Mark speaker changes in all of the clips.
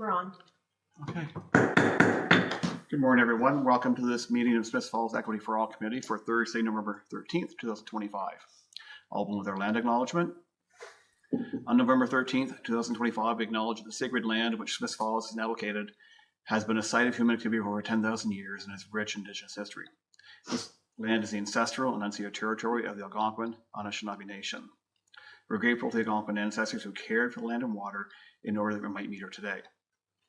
Speaker 1: We're on.
Speaker 2: Okay. Good morning, everyone. Welcome to this meeting of Smiths Falls Equity for All Committee for Thursday, November 13th, 2025. I'll begin with our land acknowledgement. On November 13th, 2025, we acknowledge the sacred land in which Smiths Falls is now located has been a site of human activity for over 10,000 years and has rich Indigenous history. This land is the ancestral and unceded territory of the Algonquin Anishinaabe Nation. We're grateful to the Algonquin ancestors who cared for the land and water in order that we might meet here today.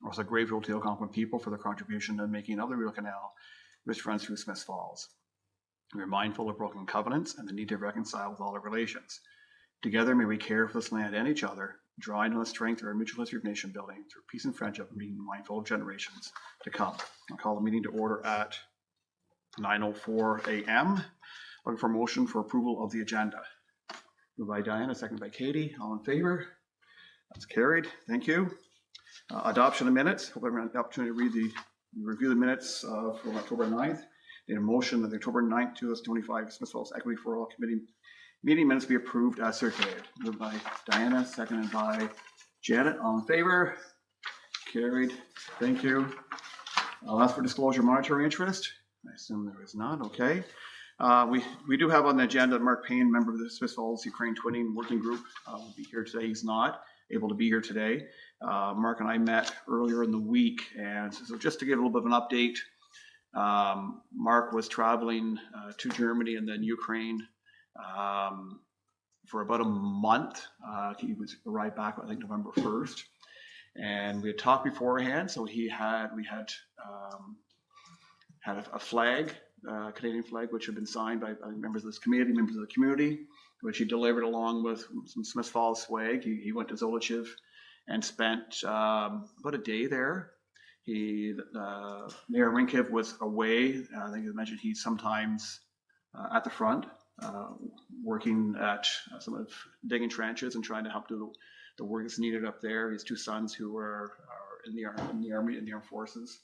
Speaker 2: We're also grateful to the Algonquin people for their contribution in making of the Riel Canal, which runs through Smiths Falls. We are mindful of broken covenants and the need to reconcile with all our relations. Together, may we care for this land and each other, drawing on the strength of our mutual history of nation building through peace and friendship, and being mindful of generations to come. I'll call the meeting to order at 9:04 a.m. Looking for a motion for approval of the agenda. Moved by Diana, seconded by Katie. All in favor? That's carried. Thank you. Adoption of minutes. Hope everyone had the opportunity to review the minutes from October 9th. In a motion that the October 9th, 2025 Smiths Falls Equity for All Committee meeting minutes be approved as circulated. Moved by Diana, seconded by Janet. All in favor? Carried. Thank you. I'll ask for disclosure of monetary interest. I assume there is none. Okay. We do have on the agenda Mark Payne, member of the Smiths Falls Ukraine Twinning Working Group, will be here today. He's not able to be here today. Mark and I met earlier in the week, and so just to give a little bit of an update, Mark was traveling to Germany and then Ukraine for about a month. He was arrived back, I think, November 1st, and we had talked beforehand. So we had a flag, Canadian flag, which had been signed by members of this committee, members of the community, which he delivered along with some Smiths Falls swag. He went to Zolochiv and spent about a day there. Mayor Rinkiv was away. I think I mentioned he's sometimes at the front, working at some of digging trenches and trying to help do the work that's needed up there. His two sons who are in the army, in the armed forces.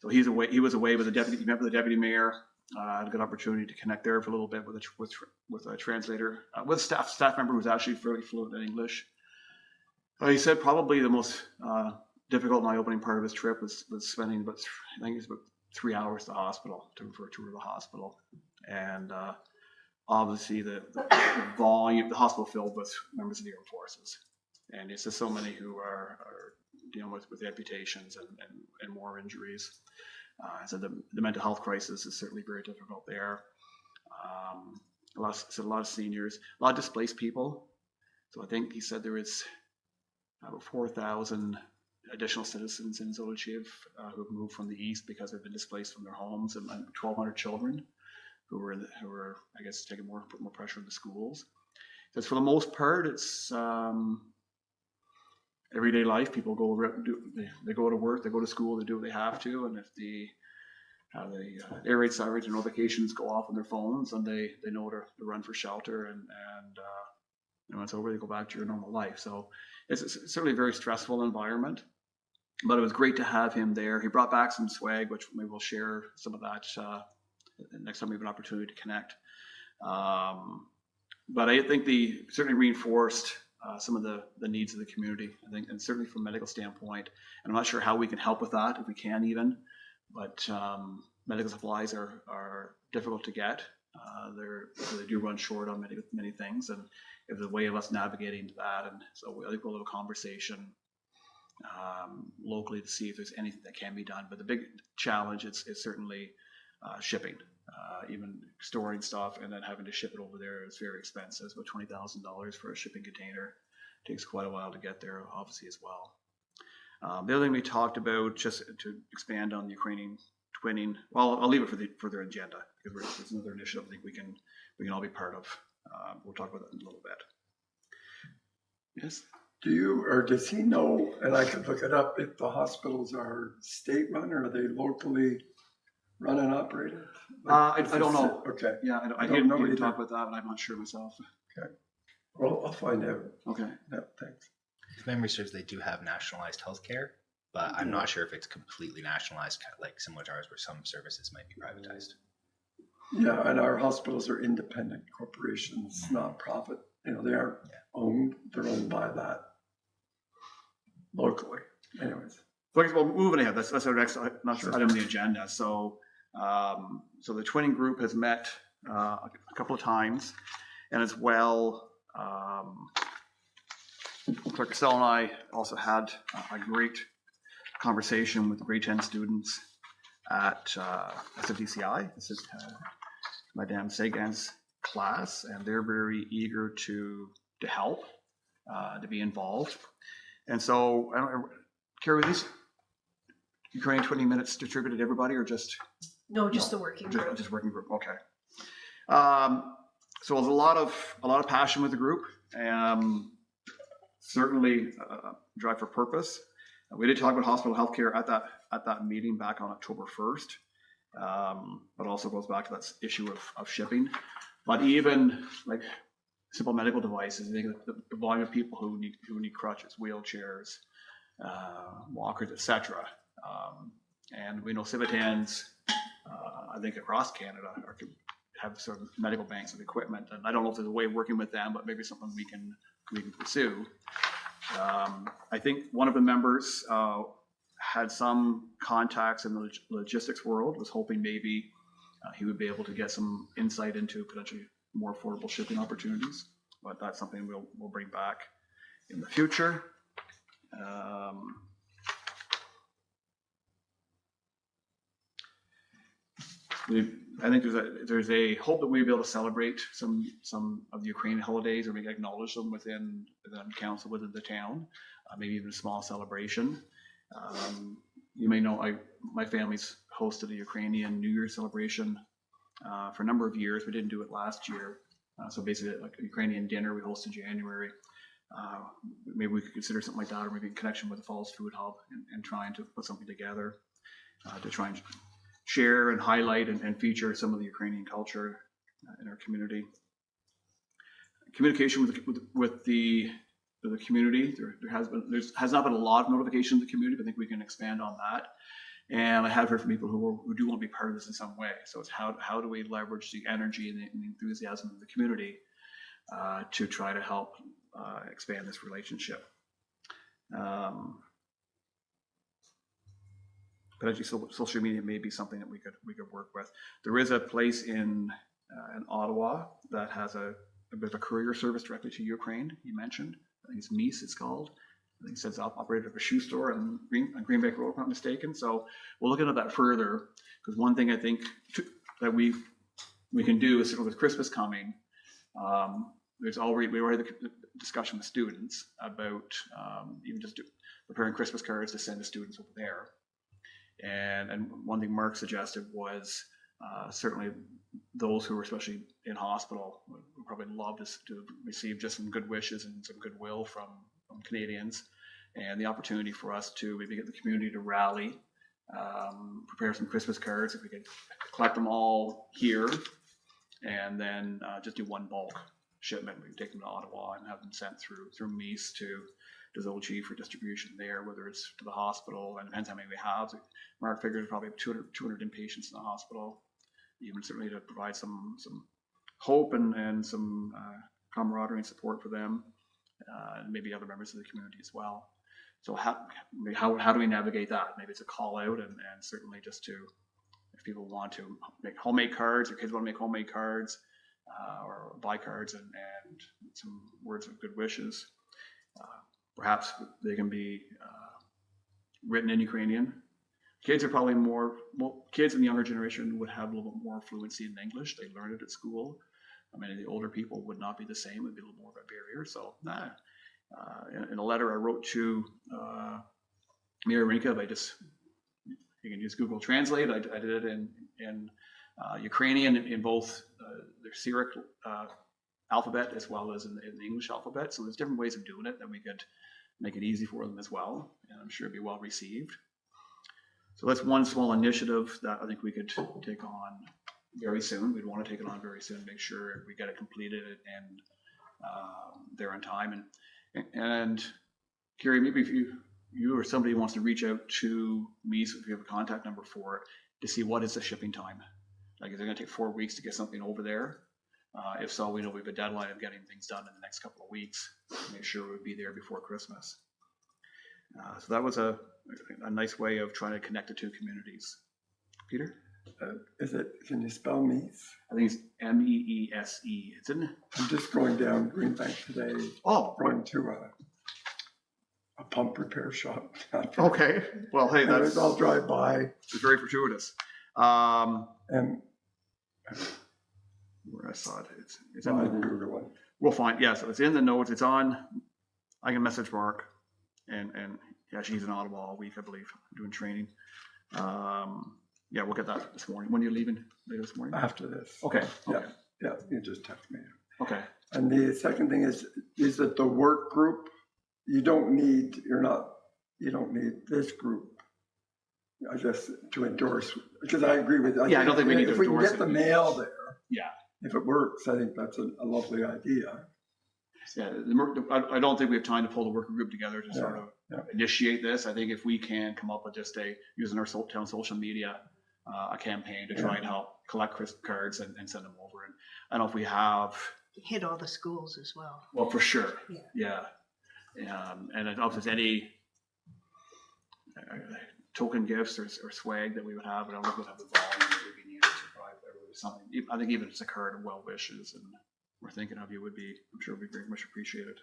Speaker 2: So he's away. He was away with the deputy. He met with the deputy mayor. I had a good opportunity to connect there for a little bit with a translator, with a staff member who's actually fairly fluent in English. He said probably the most difficult and eye-opening part of his trip was spending about 3 hours at the hospital for a tour of the hospital, and obviously the volume, the hospital filled with members of the armed forces, and it's just so many who are dealing with amputations and more injuries. So the mental health crisis is certainly very difficult there. A lot of seniors, a lot of displaced people. So I think he said there is about 4,000 additional citizens in Zolochiv who have moved from the east because they've been displaced from their homes, and 1,200 children who are I guess put more pressure on the schools. Because for the most part, it's everyday life. People they go to work, they go to school, they do what they have to, and if the air raid sirens and notifications go off on their phones, and they know to run for shelter, and when it's over, they go back to your normal life. So it's certainly a very stressful environment, but it was great to have him there. He brought back some swag, which maybe we'll share some of that next time we have an opportunity to connect. But I think they certainly reinforced some of the needs of the community, I think, and certainly from a medical standpoint. And I'm not sure how we can help with that, if we can even, but medical supplies are difficult to get. They do run short on many things, and if there's a way of us navigating that, and so I think we'll have a conversation locally to see if there's anything that can be done. But the big challenge is certainly shipping. Even storing stuff and then having to ship it over there is very expensive. It's about $20,000 for a shipping container. It takes quite a while to get there, obviously, as well. The other thing we talked about, just to expand on the Ukrainian twinning, well, I'll leave it for their agenda, because there's another initiative I think we can all be part of. We'll talk about that in a little bit. Yes?
Speaker 3: Does he know, and I could look it up, if the hospitals are state-run or are they locally run and operated?
Speaker 2: I don't know.
Speaker 3: Okay.
Speaker 2: Yeah, I didn't talk about that, and I'm not sure myself.
Speaker 3: Okay. Well, I'll find out.
Speaker 2: Okay.
Speaker 3: Yeah, thanks.
Speaker 4: If memory serves, they do have nationalized healthcare, but I'm not sure if it's completely nationalized, like similar to ours, where some services might be privatized.
Speaker 3: Yeah, and our hospitals are independent corporations, not-profit. They aren't owned. They're owned by that locally. Anyways.
Speaker 2: So I guess, well, moving ahead, that's our next
Speaker 3: Sure.
Speaker 2: item on the agenda. So, so the twinning group has met a couple of times, and as well, Clerk Estelle and I also had a great conversation with the grade 10 students at SFDCI. This is Madame Sagan's class, and they're very eager to help, to be involved. And so, Carrie, were these Ukrainian 20 minutes distributed to everybody, or just?
Speaker 1: No, just the working group.
Speaker 2: Just working group, okay. So there's a lot of passion with the group, and certainly drive for purpose. We did talk about hospital healthcare at that meeting back on October 1st, but also goes back to that issue of shipping. But even like simple medical devices, I think the volume of people who need crutches, wheelchairs, walkers, etc. And we know Civitans, I think across Canada, have sort of medical banks of equipment, and I don't know if there's a way of working with them, but maybe something we can pursue. I think one of the members had some contacts in the logistics world, was hoping maybe he would be able to get some insight into potentially more affordable shipping opportunities, but that's something we'll bring back in the future. I think there's a hope that we'll be able to celebrate some of the Ukrainian holidays, or maybe acknowledge them within the council, within the town, maybe even a small celebration. You may know my family's hosted a Ukrainian New Year celebration for a number of years. We didn't do it last year. So basically like a Ukrainian dinner we hosted in January. Maybe we could consider something like that, or maybe in connection with the Falls Food Hub, and trying to put something together to try and share and highlight and feature some of the Ukrainian culture in our community. Communication with the community. There has not been a lot of notification of the community, but I think we can expand on that. And I have heard from people who do want to be part of this in some way. So it's how do we leverage the energy and the enthusiasm of the community to try to help expand this relationship. But actually, social media may be something that we could work with. There is a place in Ottawa that has a bit of a courier service directly to Ukraine. You mentioned, I think it's Mies. It's called. I think it says operated at a shoe store on Greenbank Road, if I'm not mistaken. So we'll look into that further, because one thing I think that we can do is sort of with Christmas coming. We already had the discussion with students about even just preparing Christmas cards to send to students over there. And one thing Mark suggested was certainly those who are especially in hospital would probably love to receive just some good wishes and some goodwill from Canadians, and the opportunity for us to maybe get the community to rally, prepare some Christmas cards. If we could collect them all here, and then just do one bulk shipment. We can take them to Ottawa and have them sent through Mies to Zolchi for distribution there, whether it's to the hospital, and it depends how many we have. So Mark figures probably 200 inpatients in the hospital, even certainly to provide some hope and some camaraderie and support for them, and maybe other members of the community as well. So how do we navigate that? Maybe it's a call out, and certainly just to, if people want to make homemade cards, or kids want to make homemade cards, or buy cards and some words of good wishes. Perhaps they can be written in Ukrainian. Kids are probably kids in the younger generation would have a little bit more fluency in English. They learn it at school. I mean, the older people would not be the same. It would be a little more of a barrier. So in a letter I wrote to Mira Rinkov, you can use Google Translate. I did it in Ukrainian in both their Syriac alphabet as well as in the English alphabet. So there's different ways of doing it that we could make it easy for them as well, and I'm sure it'd be well received. So that's one small initiative that I think we could take on very soon. We'd want to take it on very soon, make sure we get it completed and there on time. And Carrie, maybe if you or somebody wants to reach out to me, so if you have a contact number for it, to see what is the shipping time. Like, is it going to take 4 weeks to get something over there? If so, we know we have a deadline of getting things done in the next couple of weeks to make sure we'll be there before Christmas. So that was a nice way of trying to connect the two communities. Peter?
Speaker 3: Can you spell Meese?
Speaker 2: I think it's MEESE. It's in.
Speaker 3: I'm just going down Greenbank today,
Speaker 2: Oh, right.
Speaker 3: going to a pump repair shop.
Speaker 2: Okay. Well, hey,
Speaker 3: Anyways,
Speaker 2: that's
Speaker 3: I'll drive by
Speaker 2: it's very fortuitous.
Speaker 3: and
Speaker 2: Where I saw it, it's
Speaker 3: I
Speaker 2: in the,
Speaker 3: Google it.
Speaker 2: we'll find, yeah, so it's in the notes. It's on, I can message Mark and yeah, she's in Ottawa all week, I believe, doing training. Yeah, we'll get that this morning. When are you leaving later this morning?
Speaker 3: After this.
Speaker 2: Okay.
Speaker 3: Yeah.
Speaker 2: Okay.
Speaker 3: Yeah, you just text me.
Speaker 2: Okay.
Speaker 3: And the second thing is that the work group, you don't need this group, I guess, to endorse, because I agree with.
Speaker 2: Yeah, I don't think we need to
Speaker 3: if we can
Speaker 2: endorse
Speaker 3: get the
Speaker 2: it.
Speaker 3: mail there.
Speaker 2: Yeah.
Speaker 3: If it works, I think that's a lovely idea.
Speaker 2: Yeah, I don't think we have time to pull the working group together to sort of initiate this. I think if we can come up with just using our town social media, a campaign to try and help collect cards and send them over. And I don't know if we have.
Speaker 1: Hit all the schools as well.
Speaker 2: Well, for sure.
Speaker 1: Yeah.
Speaker 2: And I don't know if there's any token gifts or swag that we would have, but I don't think we'd have the volume that would be needed to provide something. I think even just a card of well wishes and we're thinking of you would be, I'm sure would be very much appreciated.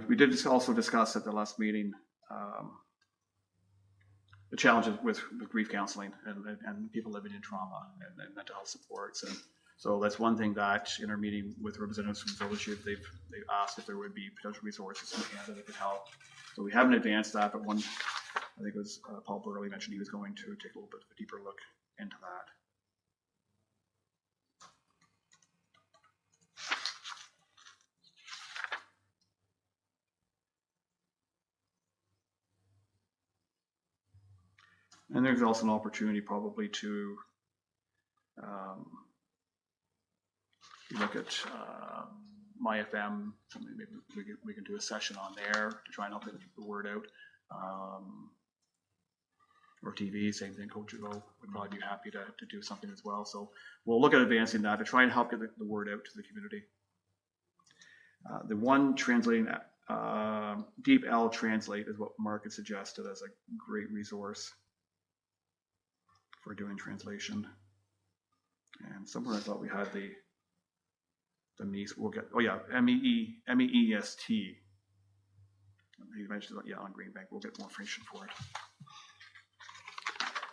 Speaker 2: We did also discuss at the last meeting the challenges with grief counseling and people living in trauma and mental health supports. And so that's one thing that in our meeting with representatives from the village, they've asked if there would be potential resources in Canada that could help. So we haven't advanced that, but I think it was Paul Burley mentioned he was going to take a little bit of a deeper look into that. And there's also an opportunity probably to look at MyFM, something maybe we can do a session on there to try and help get the word out. Or TV, same thing, Coach Hugo would probably be happy to do something as well. So we'll look at advancing that to try and help get the word out to the community. The one translating, DeepL Translate is what Mark had suggested as a great resource for doing translation. And somewhere I thought we had the Meese. We'll get, oh yeah, MEEST. He mentioned that, yeah, on Greenbank. We'll get more information for it.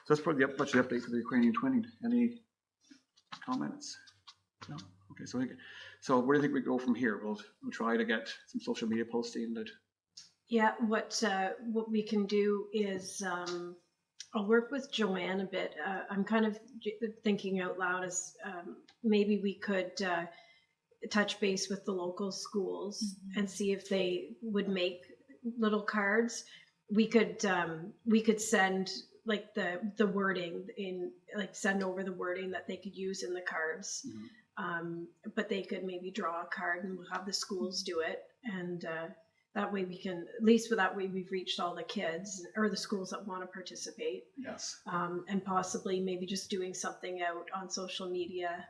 Speaker 2: So that's probably much the update for the Ukrainian twinning. Any comments? No. Okay. So where do you think we go from here? We'll try to get some social media posting.
Speaker 1: Yeah. What we can do is I'll work with Joanne a bit. I'm kind of thinking out loud as maybe we could touch base with the local schools and see if they would make little cards. We could send like the wording in, like send over the wording that they could use in the cards. But they could maybe draw a card and we'll have the schools do it. And that way we can, at least for that way we've reached all the kids or the schools that want to participate.
Speaker 2: Yes.
Speaker 1: And possibly maybe just doing something out on social media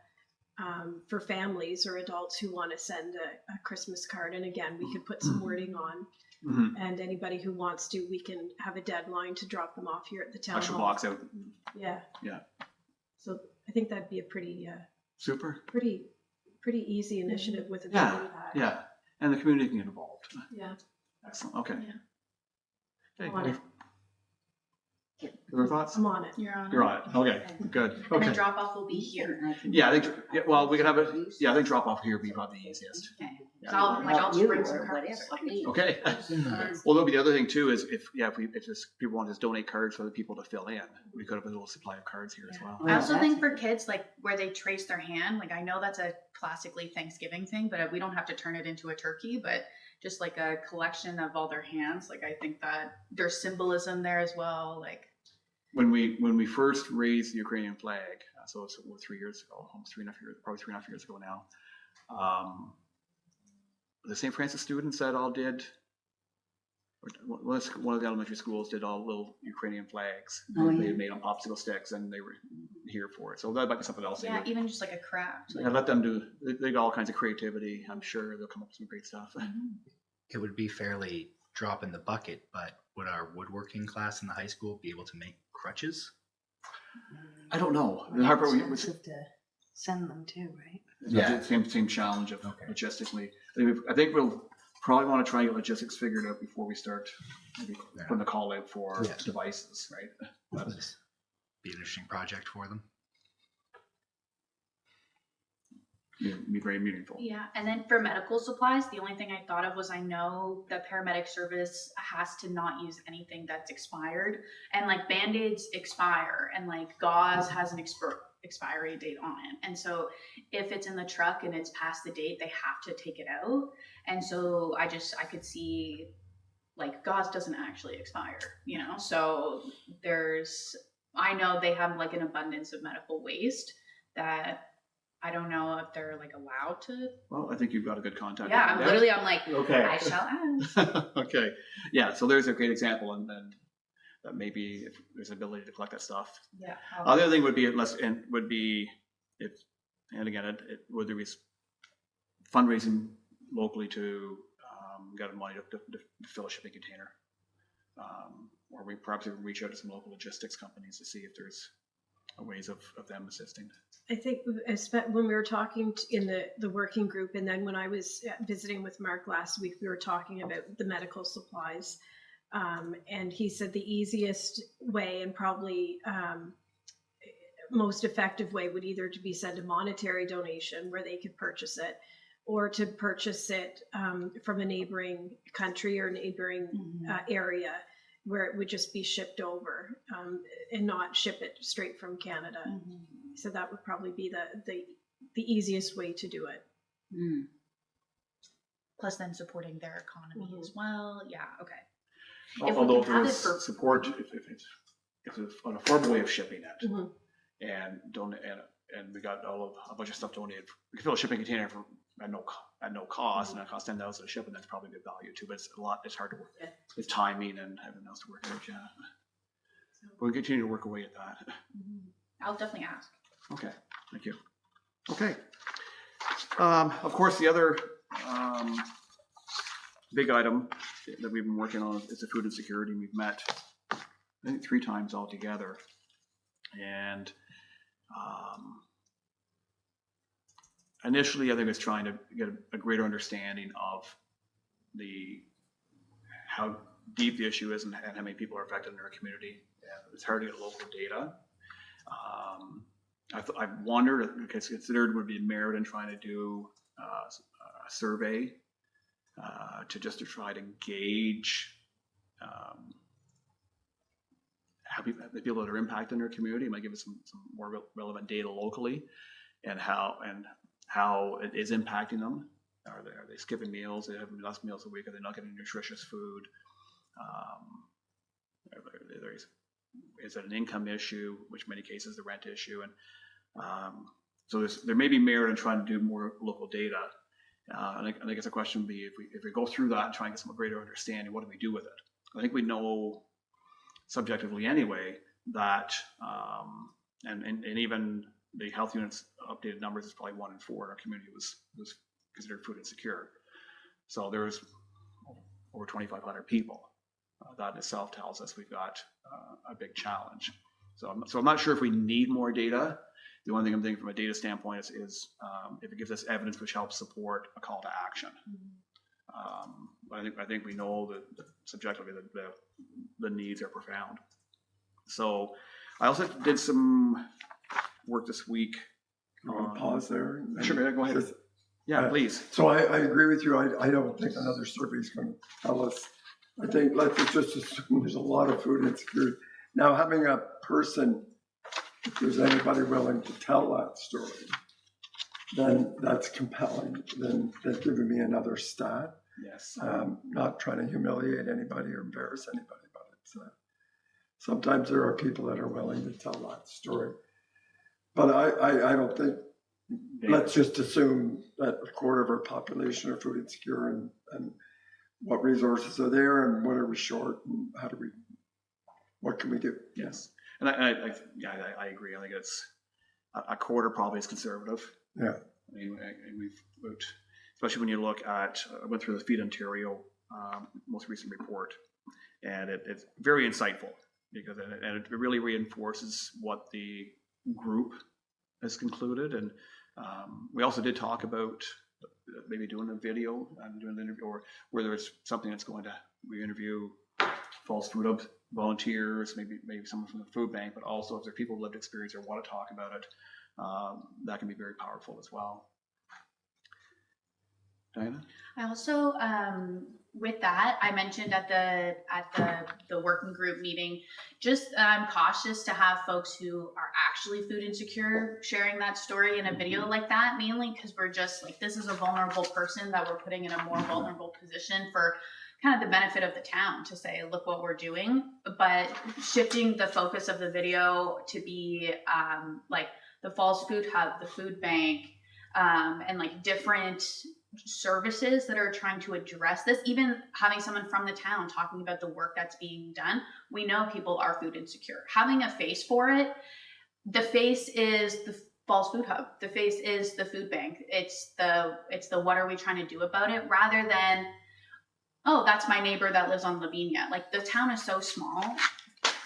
Speaker 1: for families or adults who want to send a Christmas card. And again, we could put some wording on. And anybody who wants to, we can have a deadline to drop them off here at the town
Speaker 2: Actual
Speaker 1: hall.
Speaker 2: box out.
Speaker 1: Yeah.
Speaker 2: Yeah.
Speaker 1: So I think that'd be a pretty easy initiative with a
Speaker 2: Yeah. And the community can get involved.
Speaker 1: Yeah.
Speaker 2: Excellent. Okay.
Speaker 1: Yeah.
Speaker 2: Okay.
Speaker 1: On it.
Speaker 2: Other thoughts?
Speaker 1: I'm on it.
Speaker 5: You're on.
Speaker 2: You're on it. Okay. Good.
Speaker 5: And the
Speaker 2: Okay.
Speaker 5: drop off will be here.
Speaker 2: Yeah, I think. Yeah, well, we can have it. Yeah, I think drop off here would be about the easiest.
Speaker 5: Okay.
Speaker 2: Yeah.
Speaker 5: So I'll just bring some cards.
Speaker 2: Okay. Well, there'll be the other thing too is if just people want to just donate cards for the people to fill in, we could have a little supply of cards here as well.
Speaker 5: I also think for kids, like where they trace their hand, like I know that's a classically Thanksgiving thing, but we don't have to turn it into a turkey, but just like a collection of all their hands. Like I think that there's symbolism there as well. Like
Speaker 2: When we first raised the Ukrainian flag, so it's 3 years ago, almost 3.5 years, probably 3.5 years ago now. The St. Francis students that all did one of the elementary schools did all little Ukrainian flags.
Speaker 6: Oh,
Speaker 2: They
Speaker 6: yeah.
Speaker 2: had made on popsicle sticks and they were here for it. So that might be something else. they
Speaker 5: Yeah,
Speaker 2: would-
Speaker 5: even just like a craft.
Speaker 2: Yeah, let them do, they got all kinds of creativity. I'm sure they'll come up with some great stuff.
Speaker 4: It would be fairly drop in the bucket, but would our woodworking class in the high school be able to make crutches?
Speaker 2: I don't know. The hard part was
Speaker 6: Expensive to send them to, right?
Speaker 4: Yeah.
Speaker 2: same challenge of
Speaker 4: Okay.
Speaker 2: logistically. I think we'll probably want to try and get logistics figured out before we start maybe putting the call out for
Speaker 4: Yeah.
Speaker 2: devices, right?
Speaker 4: That would be an interesting project for them.
Speaker 2: Be very meaningful.
Speaker 5: Yeah, and then for medical supplies, the only thing I thought of was I know the paramedic service has to not use anything that's expired, and like Band-Aids expire, and like gauze has an expiry date on it, and so if it's in the truck and it's past the date, they have to take it out, and so I could see like gauze doesn't actually expire, you know, so I know they have like an abundance of medical waste that I don't know if they're like allowed to.
Speaker 2: Well, I think you've got a good contact.
Speaker 5: Yeah, I'm like,
Speaker 2: Okay.
Speaker 5: I shall ask.
Speaker 2: Okay. Yeah. So there's a great example, and then that maybe if there's ability to collect that stuff.
Speaker 5: Yeah.
Speaker 2: Other thing would be and again, would there be fundraising locally to get money to fill a shipping container, or we perhaps even reach out to some local logistics companies to see if there's ways of them assisting.
Speaker 1: I think when we were talking in the working group, and then when I was visiting with Mark last week, we were talking about the medical supplies. And he said the easiest way and probably most effective way would either to be send a monetary donation where they could purchase it, or to purchase it from a neighboring country or neighboring area where it would just be shipped over and not ship it straight from Canada. So that would probably be the easiest way to do it.
Speaker 6: Mm.
Speaker 5: Plus then supporting their economy as well. Yeah. Okay.
Speaker 2: Although
Speaker 5: we have
Speaker 2: there's
Speaker 5: it for-
Speaker 2: support, if it's an affordable way of shipping it,
Speaker 1: Mhm.
Speaker 2: and we got a bunch of stuff donated. We can fill a shipping container at no cost, and it costs $10 to ship, and that's probably good value too. But it's hard to work.
Speaker 1: Yeah.
Speaker 2: It's timing and everything else to work out. Yeah, but we continue to work away at that.
Speaker 5: I'll definitely ask.
Speaker 2: Okay, thank you. Okay. Of course, the other big item that we've been working on is the food insecurity. We've met, I think, 3 times altogether. And initially, I think it's trying to get a greater understanding of how deep the issue is and how many people are affected in our community. And it's hard to get local data. I've wondered, because considered would be merit in trying to do a survey to try to gauge how the people that are impacted in their community. It might give us some more relevant data locally, and how it is impacting them. Are they skipping meals? Are they having less meals a week? Are they not getting nutritious food? Is it an income issue, which in many cases is the rent issue? And so there may be merit in trying to do more local data. And I guess the question would be, if we go through that and try and get some greater understanding, what do we do with it? I think we know subjectively anyway that, and even the health unit's updated numbers is probably 1 in 4 in our community was considered food insecure. So there's over 2,500 people. That in itself tells us we've got a big challenge. So I'm not sure if we need more data. The only thing I'm thinking from a data standpoint is if it gives us evidence which helps support a call to action. I think we know that subjectively the needs are profound. So I also did some work this week.
Speaker 3: You want to pause there?
Speaker 2: Sure, go ahead.
Speaker 3: Just-
Speaker 2: Yeah, please.
Speaker 3: So I agree with you. I don't think another survey is going to tell us. I think let's just assume there's a lot of food insecurity. Now, having a person, if there's anybody willing to tell that story, then that's compelling. Then that's giving me another stat.
Speaker 2: Yes.
Speaker 3: Not trying to humiliate anybody or embarrass anybody, but it's sometimes there are people that are willing to tell that story. But I don't think. Let's just assume that a quarter of our population are food insecure, and what resources are there and what are we short and what can we do?
Speaker 2: Yes. And I agree. I think it's a quarter probably is conservative.
Speaker 3: Yeah.
Speaker 2: I mean, we've looked, especially when you look at, I went through the Feed Ontario most recent report, and it's very insightful because it really reinforces what the group has concluded. And we also did talk about maybe doing a video and doing an interview, or where there's something that's going to, we interview Falls Food Hub volunteers, maybe someone from the food bank, but also if there are people with lived experience or want to talk about it, that can be very powerful as well. Diana?
Speaker 5: I also, with that, I mentioned at the working group meeting, just I'm cautious to have folks who are actually food insecure sharing that story in a video like that, mainly because we're just like, this is a vulnerable person that we're putting in a more vulnerable position for kind of the benefit of the town to say, look what we're doing. But shifting the focus of the video to be like the Falls Food Hub, the food bank, and like different services that are trying to address this, even having someone from the town talking about the work that's being done. We know people are food insecure. Having a face for it, the face is the Falls Food Hub, the face is the food bank. It's the what are we trying to do about it, rather than, oh, that's my neighbor that lives on Lavinia. Like, the town is so small,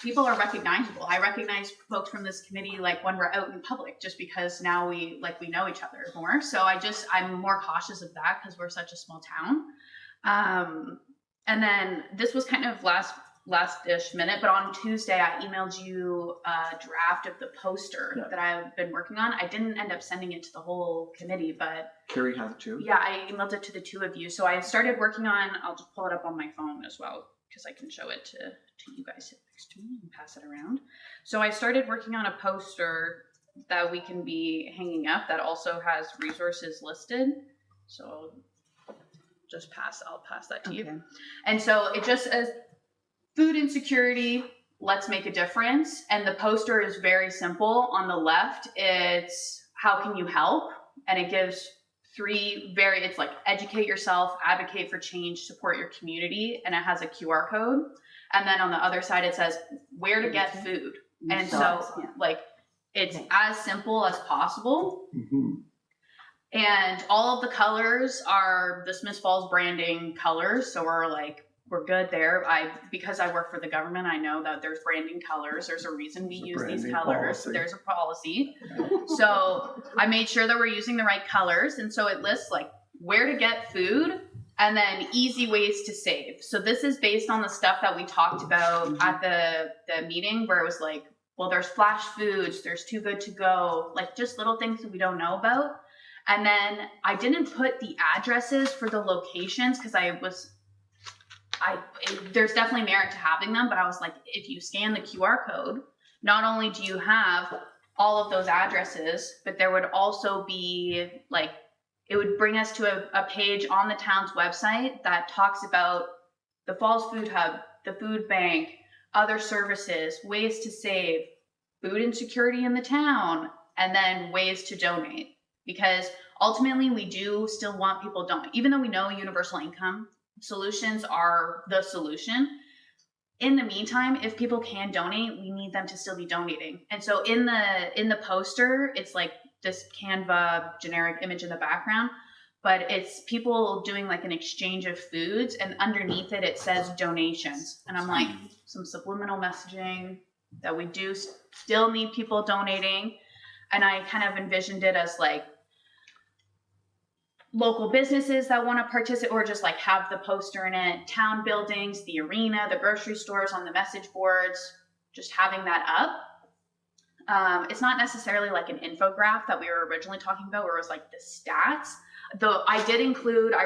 Speaker 5: people are recognizable. I recognize folks from this committee like when we're out in public, just because now we know each other more. So I'm more cautious of that because we're such a small town. And then this was kind of last-ish minute, but on Tuesday I emailed you a draft of the poster that I've been working on. I didn't end up sending it to the whole committee, but
Speaker 2: Carrie has it too.
Speaker 5: yeah, I emailed it to the two of you. So I started working on, I'll just pull it up on my phone as well, because I can show it to you guys sit next to me and pass it around. So I started working on a poster that we can be hanging up that also has resources listed. So I'll pass that to you. And so it just says, food insecurity, let's make a difference. And the poster is very simple. On the left, it's how can you help? And it gives it's like educate yourself, advocate for change, support your community. And it has a QR code. And then on the other side, it says where to get food. And so like, it's as simple as possible.
Speaker 3: Mm-hmm.
Speaker 5: And all of the colors are the Smiths Falls branding colors. So we're good there. Because I work for the government, I know that there's branding colors. There's a reason we use these colors.
Speaker 3: Policy.
Speaker 5: There's a policy. So I made sure that we're using the right colors. And so it lists like where to get food and then easy ways to save. So this is based on the stuff that we talked about at the meeting, where it was like, well, there's flash foods, there's too good to go, like just little things that we don't know about. And then I didn't put the addresses for the locations because there's definitely merit to having them, but I was like, if you scan the QR code, not only do you have all of those addresses, but there would also be like, it would bring us to a page on the town's website that talks about the Falls Food Hub, the food bank, other services, ways to save, food insecurity in the town, and then ways to donate. Because ultimately we do still want people donate, even though we know universal income solutions are the solution. In the meantime, if people can donate, we need them to still be donating. And so in the poster, it's like this Canva generic image in the background, but it's people doing like an exchange of foods, and underneath it says donations. And I'm like, some subliminal messaging that we do still need people donating. And I kind of envisioned it as like local businesses that want to participate, or just like have the poster in it, town buildings, the arena, the grocery stores on the message boards, just having that up. It's not necessarily like an infographic that we were originally talking about, where it was like the stats. Though I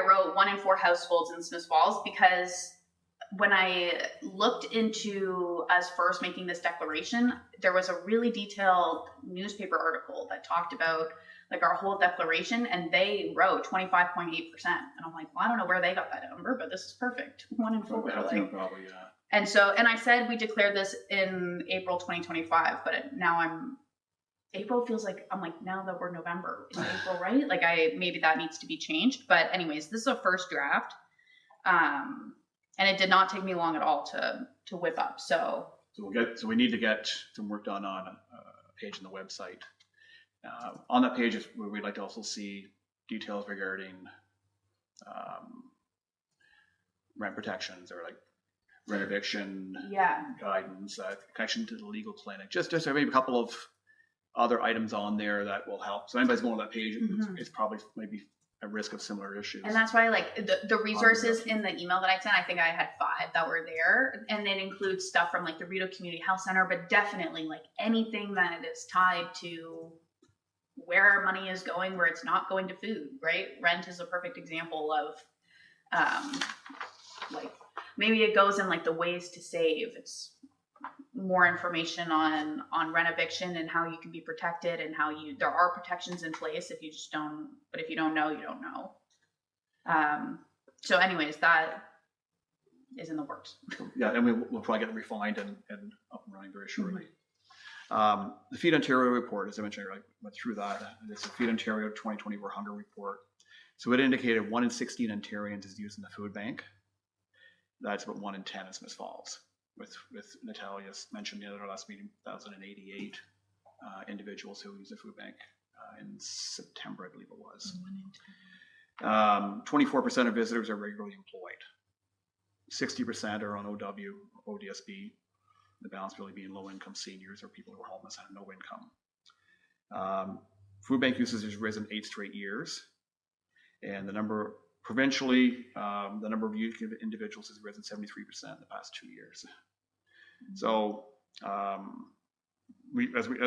Speaker 5: wrote 1 in 4 households in Smiths Falls, because when I looked into us first making this declaration, there was a really detailed newspaper article that talked about like our whole declaration, and they wrote 25.8%. And I'm like, well, I don't know where they got that number, but this is perfect. 1 in 4. And so, and I said we declared this in April 2025, but now April feels like, I'm like, now that we're November, is April right? Like maybe that needs to be changed. But anyways, this is a first draft. And it did not take me long at all to whip up. So
Speaker 2: So we need to get some work done on a page on the website. On that page, we'd like to also see details regarding rent protections or like rent eviction
Speaker 5: yeah,
Speaker 2: guidance, connection to the legal clinic, just maybe a couple of other items on there that will help. So anybody's going to that page, it's probably maybe at risk of similar issues.
Speaker 5: and that's why like the resources in the email that I sent, I think I had 5 that were there, and it includes stuff from like the Rito Community Health Center, but definitely like anything that is tied to where our money is going, where it's not going to food, right? Rent is a perfect example of like maybe it goes in like the ways to save. It's more information on rent eviction and how you can be protected and how there are protections in place if you just don't, but if you don't know, you don't know. So anyways, that is in the works.
Speaker 2: Yeah, and we'll probably get it refined and up and running very shortly. The Feed Ontario report, as I mentioned, I went through that. It's the Feed Ontario 2024 hunger report. So it indicated 1 in 16 Ontarians is using the food bank. That's about 1 in 10 in Smith Falls. With Natalia's mentioned in our last meeting, 1,088 individuals who use the food bank in September, I believe it was. 24% of visitors are regularly employed. 60% are on OW or ODSB. The balance really being low-income seniors or people who are homeless and have no income. Food bank usage has risen 8 straight years, and the number provincially, the number of youth individuals has risen 73% in the past 2 years. So, as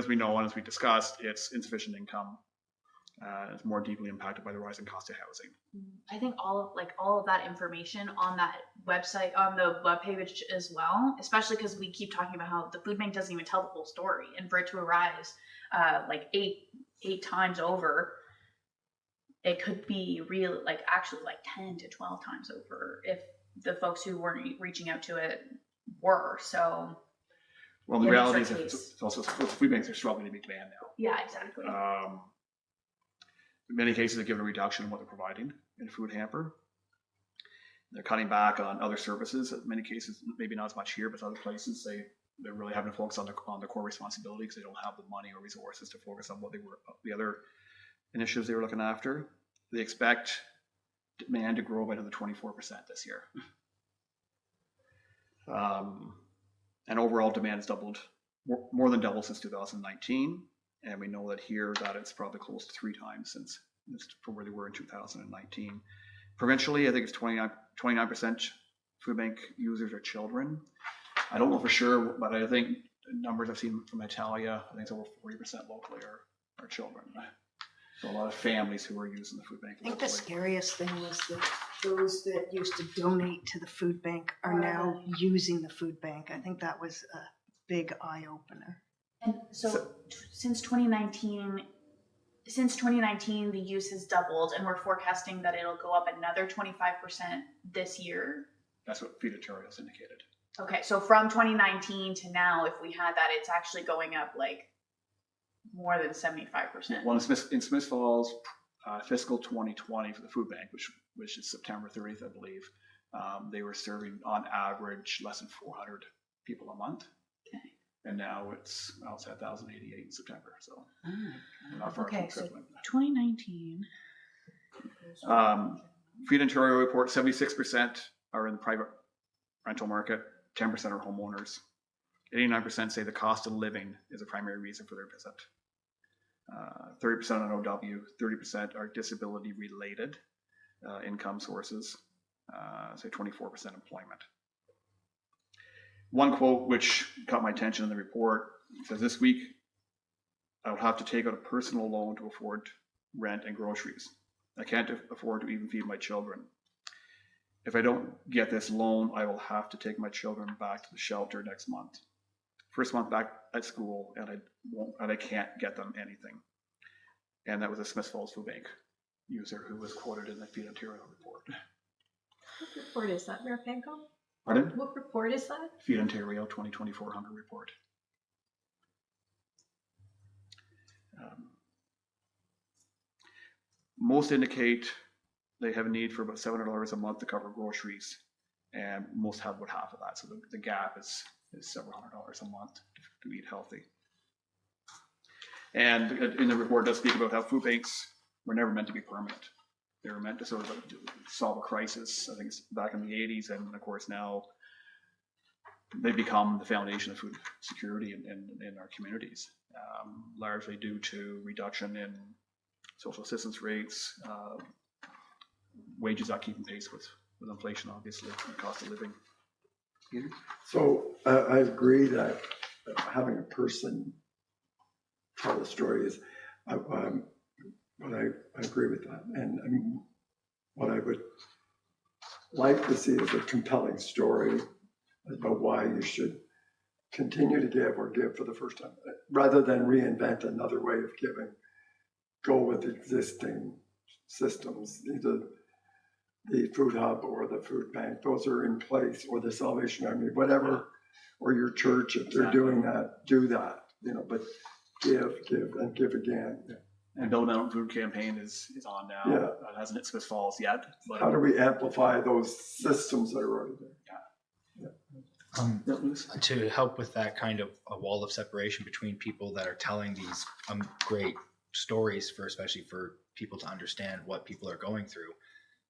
Speaker 2: we know and as we discussed, it's insufficient income. It's more deeply impacted by the rising cost of housing.
Speaker 5: I think all of that information on that website, on the webpage as well, especially because we keep talking about how the food bank doesn't even tell the whole story, and for it to arise like eight times over, it could be real, like actually like 10 to 12 times over if the folks who weren't reaching out to it were. So
Speaker 2: Well, the
Speaker 5: in
Speaker 2: reality
Speaker 5: this
Speaker 2: is it's also food banks are struggling to be banned now.
Speaker 5: yeah, exactly.
Speaker 2: In many cases, they're given a reduction in what they're providing in a food hamper. They're cutting back on other services. In many cases, maybe not as much here, but other places, they're really having to focus on their core responsibility because they don't have the money or resources to focus on what the other initiatives they were looking after. They expect demand to grow by another 24% this year. And overall demand has doubled, more than doubled since 2019. And we know that here that it's probably close to 3 times since from where they were in 2019. Provincially, I think it's 29% food bank users are children. I don't know for sure, but I think numbers I've seen from Italia, I think it's over 40% locally are children. So a lot of families who are using the food bank
Speaker 6: I think the
Speaker 2: locally.
Speaker 6: scariest thing was that those that used to donate to the food bank are now using the food bank. I think that was a big eye opener.
Speaker 5: And so since 2019, the use has doubled, and we're forecasting that it'll go up another 25% this year.
Speaker 2: That's what Feed Ontario has indicated.
Speaker 5: Okay, so from 2019 to now, if we had that, it's actually going up like more than 75%.
Speaker 2: Well, in Smith Falls, fiscal 2020 for the food bank, which is September 30th, I believe, they were serving on average less than 400 people a month.
Speaker 5: Okay.
Speaker 2: And now it's at 1,088 in September. So not far
Speaker 5: Okay,
Speaker 2: from
Speaker 5: so
Speaker 2: tripling.
Speaker 5: 2019.
Speaker 2: Feed Ontario report 76% are in the private rental market, 10% are homeowners. 89% say the cost of living is a primary reason for their visit. 30% on OW, 30% are disability related income sources, say 24% employment. One quote which caught my attention in the report says, "This week, I will have to take out a personal loan to afford rent and groceries. I can't afford to even feed my children. If I don't get this loan, I will have to take my children back to the shelter next month. First month back at school, and I can't get them anything." And that was a Smith Falls Food Bank user who was quoted in the Feed Ontario report.
Speaker 1: What report is that, Mayor Panko?
Speaker 2: Pardon?
Speaker 1: What report is that?
Speaker 2: Feed Ontario 2024 hunger report. Most indicate they have a need for about $700 a month to cover groceries, and most have about half of that. So the gap is several $100s a month to eat healthy. And in the report, it does speak about how food banks were never meant to be permanent. They were meant to sort of solve a crisis. I think it's back in the 80s, and of course now they become the foundation of food security in our communities, largely due to reduction in social assistance rates, wages not keeping pace with inflation, obviously, and cost of living. Peter?
Speaker 3: So I agree that having a person tell the story is, but I agree with that. And what I would like to see is a compelling story about why you should continue to give or give for the first time, rather than reinvent another way of giving. Go with existing systems, either the food hub or the food bank. Those are in place, or the Salvation Army, whatever, or your church. If they're doing that, do that. But give and give again.
Speaker 2: And Build a Mountain Food Campaign is on now.
Speaker 3: Yeah.
Speaker 2: It hasn't hit Smith Falls yet. But
Speaker 3: How do we amplify those systems that are already there?
Speaker 4: To help with that kind of a wall of separation between people that are telling these great stories, especially for people to understand what people are going through,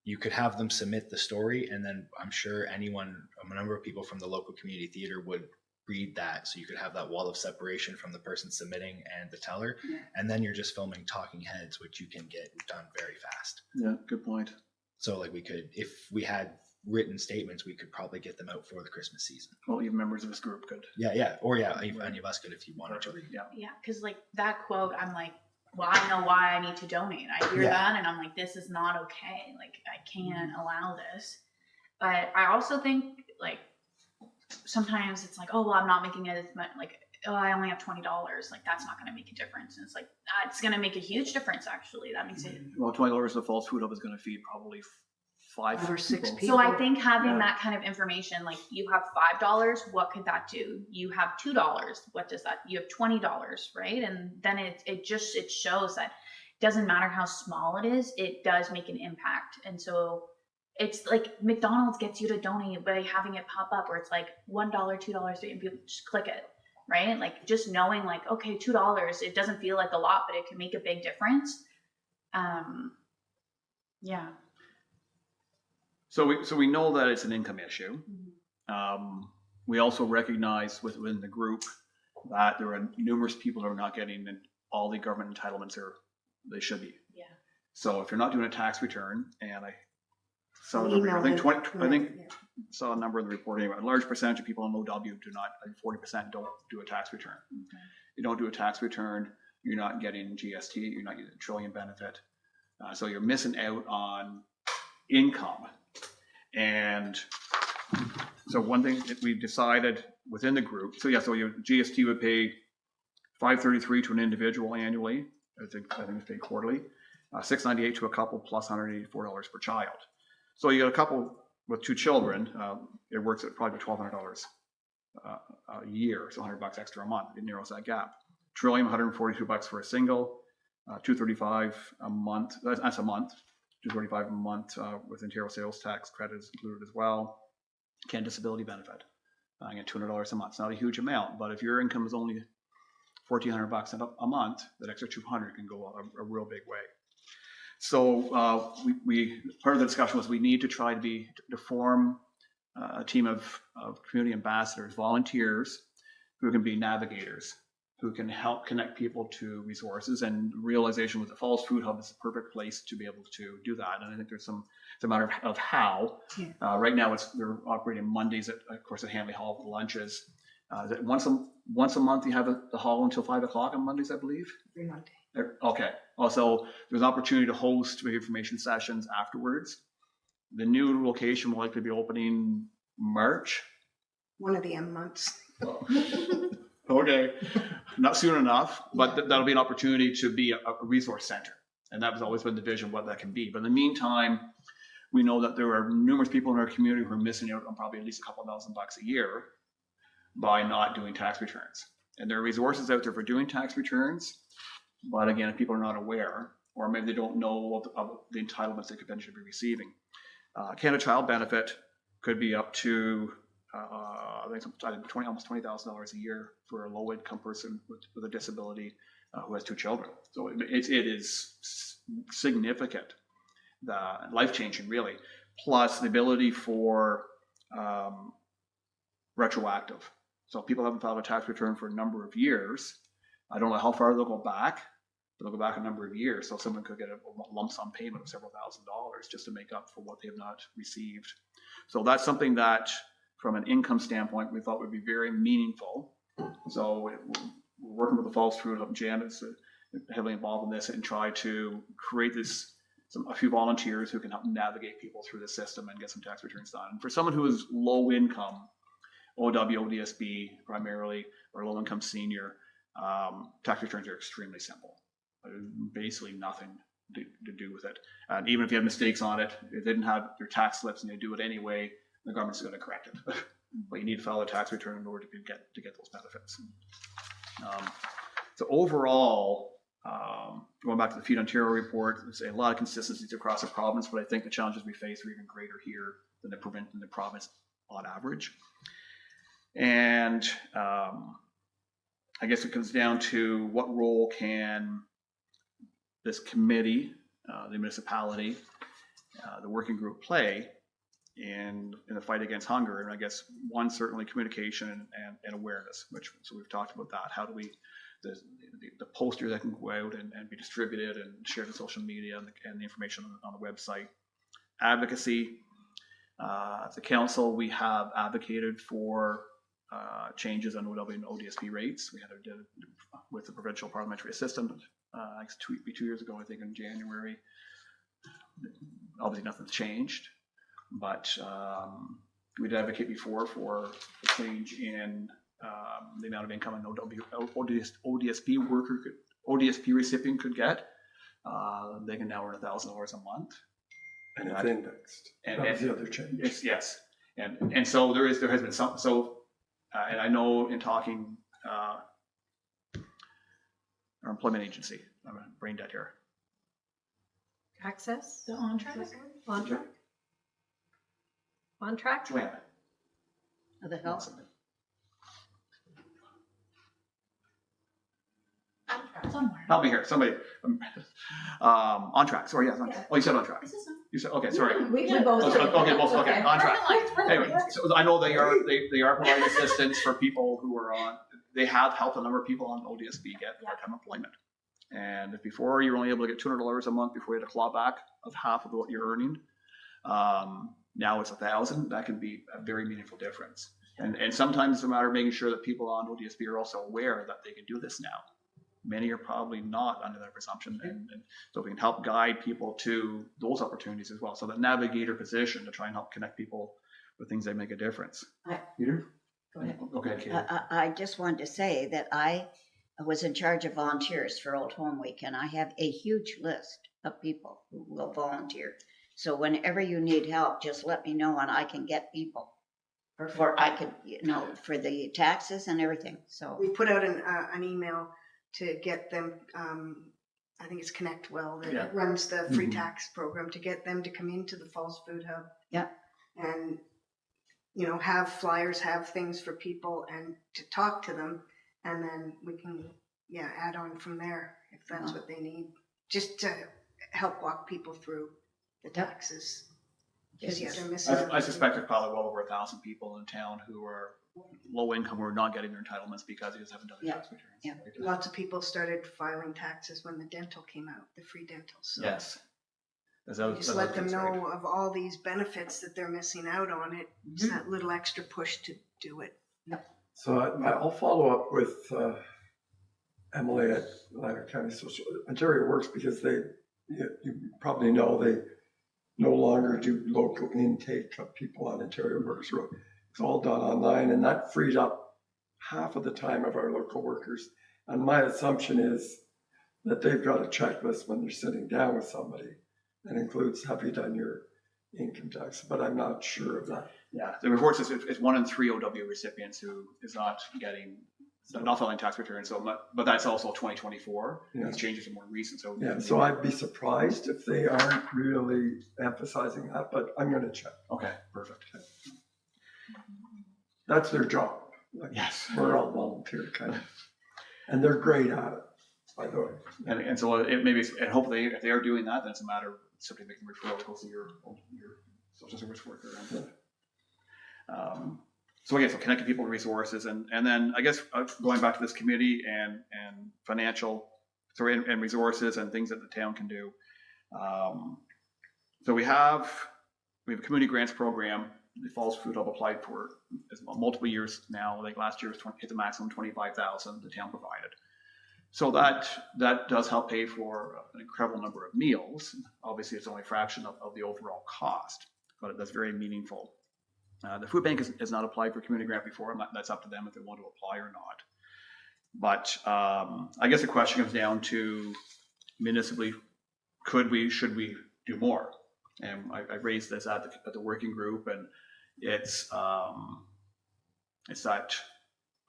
Speaker 4: you could have them submit the story, and then I'm sure a number of people from the local community theater would read that, so you could have that wall of separation from the person submitting and the teller, and then you're just filming talking heads, which you can get done very fast.
Speaker 2: Yeah, good point.
Speaker 4: So like we could, if we had written statements, we could probably get them out for the Christmas season.
Speaker 2: Well, even members of this group could.
Speaker 4: Or any of us could if you wanted to read.
Speaker 5: Yeah, because like that quote, I'm like, well, I know why I need to donate. I hear that and I'm like, this is not okay. Like, I can't allow this. But I also think like sometimes it's like, oh, well, I'm not making it as much. Like, oh, I only have $20. Like, that's not going to make a difference. And it's like, it's going to make a huge difference, actually. That makes it.
Speaker 2: Well, $20 the Falls Food Hub is going to feed probably 5
Speaker 6: or 6
Speaker 2: people.
Speaker 6: people.
Speaker 5: So I think having that kind of information, like you have $5, what could that do? You have $2, what does that? You have $20, right? And then it shows that it doesn't matter how small it is, it does make an impact. And so it's like McDonald's gets you to donate by having it pop up where it's like $1, $2, $3, and people just click it, right? Like just knowing like, okay, $2, it doesn't feel like a lot, but it can make a big difference. Yeah.
Speaker 2: So we know that it's an income issue. We also recognize within the group that there are numerous people who are not getting all the government entitlements they should be.
Speaker 5: Yeah.
Speaker 2: So if you're not doing a tax return, and I saw a
Speaker 6: Email
Speaker 2: number, I think
Speaker 6: it.
Speaker 2: 20, I think
Speaker 6: Yeah.
Speaker 2: saw a number in the report anyway. A large percentage of people in OW do not. 40% don't do a tax return.
Speaker 5: Okay.
Speaker 2: You don't do a tax return, you're not getting GST, you're not getting a Trillium benefit. So you're missing out on income. And so one thing that we decided within the group, so your GST would pay $533 to an individual annually. I think it's paid quarterly. $698 to a couple plus $184 per child. So you got a couple with 2 children, it works at probably $1,200 a year, so $100 extra a month. It narrows that gap. Trillium, $142 for a single, $235 a month. That's a month. $235 a month with Ontario sales tax credits included as well. Canada disability benefit. I get $200 a month. It's not a huge amount, but if your income is only $1,400 a month, that extra $200 can go a real big way. So we part of the discussion was we need to try to form a team of community ambassadors, volunteers who can be navigators, who can help connect people to resources. And realization with the Falls Food Hub is the perfect place to be able to do that. And I think it's a matter of how.
Speaker 6: Yeah.
Speaker 2: Right now they're operating Mondays at Hanley Hall for lunches. Once a month you have the hall until 5 o'clock on Mondays, I believe.
Speaker 6: Every Monday.
Speaker 2: Okay. Also, there's an opportunity to host information sessions afterwards. The new location will likely be opening March.
Speaker 6: One of the M months.
Speaker 2: Okay, not soon enough, but that'll be an opportunity to be a resource center. And that has always been the vision of what that can be. But in the meantime, we know that there are numerous people in our community who are missing out on probably at least a couple $1,000 a year by not doing tax returns. And there are resources out there for doing tax returns. But again, if people are not aware, or maybe they don't know of the entitlements they could potentially be receiving. Canada Child Benefit could be up to I think almost $20,000 a year for a low-income person with a disability who has 2 children. So it is significant, life-changing really. Plus the ability for retroactive. So if people haven't filed a tax return for a number of years, I don't know how far they'll go back, but they'll go back a number of years. So someone could get a lump sum payment of several $1,000s just to make up for what they have not received. So that's something that, from an income standpoint, we thought would be very meaningful. So we're working with the Falls Food Hub. Janet's heavily involved in this and try to create a few volunteers who can help navigate people through the system and get some tax returns done. And for someone who is low income, OW, ODSP primarily, or low income senior, tax returns are extremely simple. Basically nothing to do with it. And even if you have mistakes on it, if they didn't have your tax slips and they do it anyway, the government's going to correct it. But you need to file a tax return in order to get those benefits. So overall, going back to the Feed Ontario report, there's a lot of consistencies across the province, but I think the challenges we face are even greater here than the province on average. And I guess it comes down to what role can this committee, the municipality, the working group play in the fight against hunger. And I guess one, certainly communication and awareness, so we've talked about that. How do we, the posters that can go out and be distributed and shared on social media and the information on the website. Advocacy. As a council, we have advocated for changes on OW and ODSP rates. We had to with the provincial parliamentary assistant, 2 years ago, I think in January. Obviously nothing's changed, but we did advocate before for a change in the amount of income an ODSP recipient could get. They can now earn $1,000 a month.
Speaker 3: And it's indexed.
Speaker 2: And
Speaker 3: that was the other change.
Speaker 2: Yes. And so there has been some, and I know in talking our employment agency, I'm brain dead here.
Speaker 1: Access?
Speaker 5: The on-track?
Speaker 1: On-track? On-track?
Speaker 2: Joanna.
Speaker 7: The health.
Speaker 5: Somewhere.
Speaker 2: Help me here, somebody. On track, sorry, yes, on track. Oh, you said on track.
Speaker 5: Is this on?
Speaker 2: You said, okay, sorry.
Speaker 1: We both.
Speaker 2: Okay, both, okay, on track.
Speaker 5: Right.
Speaker 2: Anyway, so I know they are providing assistance for people who are on, they have helped a number of people on ODSP get part-time employment. And if before you were only able to get $200 a month before you had a clawback of half of what you're earning, now it's $1,000. That can be a very meaningful difference. And sometimes it's a matter of making sure that people on ODSP are also aware that they can do this now. Many are probably not under that presumption, and so we can help guide people to those opportunities as well. So that navigator position to try and help connect people with things that make a difference. Peter?
Speaker 7: Go ahead.
Speaker 2: Okay, Katie.
Speaker 7: I just wanted to say that I was in charge of volunteers for Old Home Week, and I have a huge list of people who will volunteer. So whenever you need help, just let me know and I can get people. For I could, for the taxes and everything. So
Speaker 6: We put out an email to get them, I think it's Connect Well that runs the free tax program, to get them to come into the Falls Food Hub.
Speaker 7: Yeah.
Speaker 6: And, have flyers, have things for people and to talk to them. And then we can, add on from there if that's what they need, just to help walk people through the taxes. Because they're missing.
Speaker 2: I suspect there's probably well over 1,000 people in town who are low income, who are not getting their entitlements because they just haven't done their tax returns.
Speaker 7: Yeah.
Speaker 6: Lots of people started filing taxes when the dental came out, the free dental. So
Speaker 2: Yes.
Speaker 6: just let them know of all these benefits that they're missing out on. It's that little extra push to do it.
Speaker 3: So I'll follow up with Emily at Lander County Social Ontario Works, because you probably know they no longer do local intake of people on Ontario Works Road. It's all done online, and that freed up half of the time of our local workers. And my assumption is that they've got a checklist when they're sitting down with somebody that includes, have you done your income tax? But I'm not sure of that.
Speaker 2: Yeah, the report says it's 1 in 3 OW recipients who is not getting not filing tax returns, but that's also 2024.
Speaker 3: Yeah.
Speaker 2: These changes are more recent, so.
Speaker 3: Yeah, so I'd be surprised if they aren't really emphasizing that, but I'm gonna check.
Speaker 2: Okay, perfect.
Speaker 3: That's their job. Like,
Speaker 2: Yes.
Speaker 3: we're all volunteer kind of, and they're great at it, by the way.
Speaker 2: And so it maybe, and hopefully if they are doing that, then it's a matter of simply making referral, go see your social service worker. So again, so connecting people to resources, and then I guess going back to this committee and financial, and resources and things that the town can do. So we have a community grants program. The Falls Food Hub applied for multiple years now. Like last year was hit the maximum 25,000 the town provided. So that does help pay for an incredible number of meals. Obviously, it's only a fraction of the overall cost, but that's very meaningful. The food bank has not applied for community grant before. That's up to them if they want to apply or not. But I guess the question comes down to municipally, should we do more? And I raised this at the working group, and it's that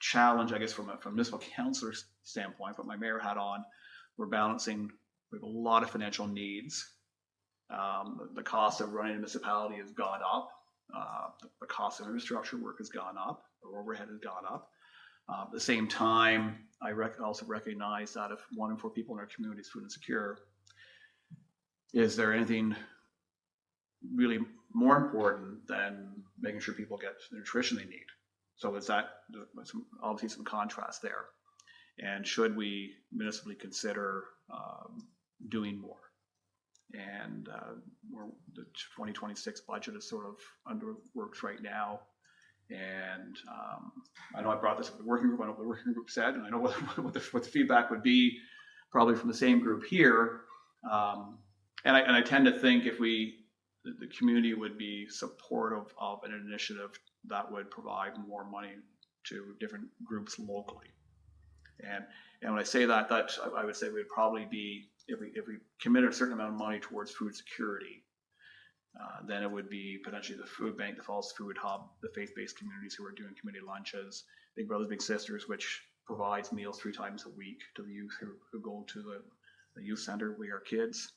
Speaker 2: challenge, I guess, from a municipal councilor's standpoint, but my mayor hat on, we're balancing, we have a lot of financial needs. The cost of running a municipality has gone up. The cost of infrastructure work has gone up. Our overhead has gone up. At the same time, I also recognize that if 1 in 4 people in our community is food insecure, is there anything really more important than making sure people get the nutrition they need? So there's obviously some contrast there. And should we municipally consider doing more? And the 2026 budget is sort of under works right now. And I know I brought this up to the working group. I know what the working group said, and I know what the feedback would be, probably from the same group here. And I tend to think if the community would be supportive of an initiative that would provide more money to different groups locally. And when I say that I would say we'd probably be, if we committed a certain amount of money towards food security, then it would be potentially the food bank, the Falls Food Hub, the faith-based communities who are doing community lunches, Big Brothers Big Sisters, which provides meals 3 times a week to the youth who go to the youth center. We Are Kids.